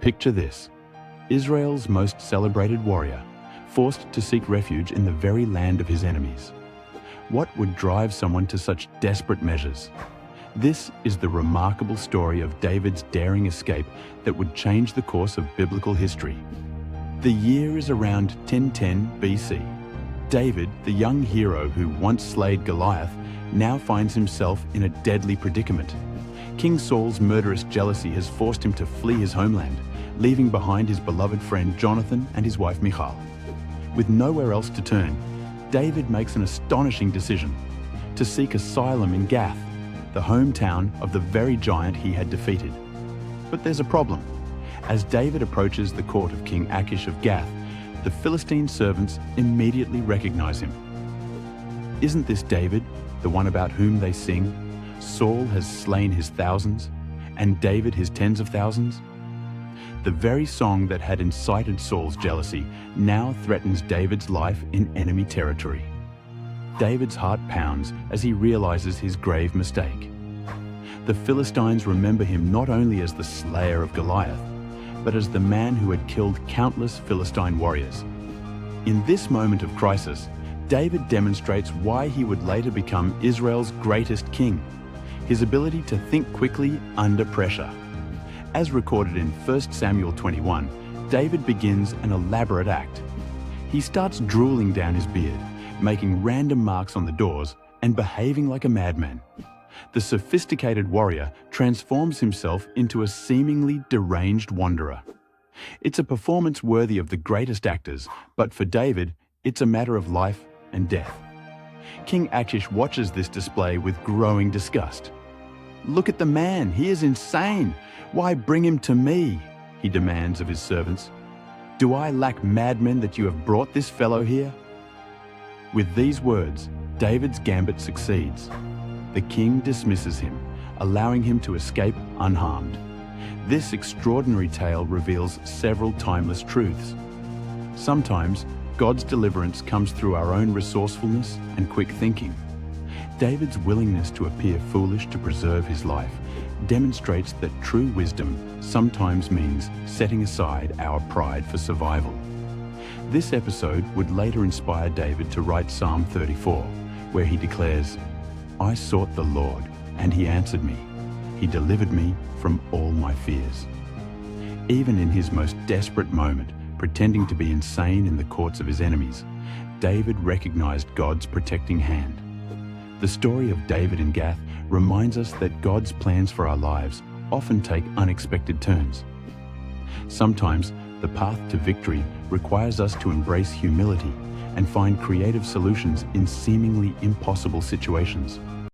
Picture this: Israel's most celebrated warrior, forced to seek refuge in the very land of his enemies. What would drive someone to such desperate measures? This is the remarkable story of David's daring escape that would change the course of biblical history. The year is around 1010 BC. David, the young hero who once slayed Goliath, now finds himself in a deadly predicament. King Saul's murderous jealousy has forced him to flee his homeland, leaving behind his beloved friend Jonathan and his wife Michal. With nowhere else to turn, David makes an astonishing decision: to seek asylum in Gath, the hometown of the very giant he had defeated. But there's a problem. As David approaches the court of King Achish of Gath, the Philistine servants immediately recognize him. Isn't this David, the one about whom they sing, "Saul has slain his thousands, and David his tens of thousands"? The very song that had incited Saul's jealousy now threatens David's life in enemy territory. David's heart pounds as he realizes his grave mistake. The Philistines remember him not only as the slayer of Goliath, but as the man who had killed countless Philistine warriors. In this moment of crisis, David demonstrates why he would later become Israel's greatest king: his ability to think quickly under pressure. As recorded in 1 Samuel 21, David begins an elaborate act. He starts drooling down his beard, making random marks on the doors, and behaving like a madman. The sophisticated warrior transforms himself into a seemingly deranged wanderer. It's a performance worthy of the greatest actors, but for David, it's a matter of life and death. King Achish watches this display with growing disgust. "Look at the man, he is insane. Why bring him to me?" he demands of his servants. "Do I lack madmen that you have brought this fellow here?" With these words, David's gambit succeeds. The king dismisses him, allowing him to escape unharmed. This extraordinary tale reveals several timeless truths. Sometimes, God's deliverance comes through our own resourcefulness and quick thinking. David's willingness to appear foolish to preserve his life demonstrates that true wisdom sometimes means setting aside our pride for survival. This episode would later inspire David to write Psalm 34, where he declares, "I sought the Lord, and he answered me. He delivered me from all my fears." Even in his most desperate moment, pretending to be insane in the courts of his enemies, David recognized God's protecting hand. The story of David in Gath reminds us that God's plans for our lives often take unexpected turns. Sometimes, the path to victory requires us to embrace humility and find creative solutions in seemingly impossible situations.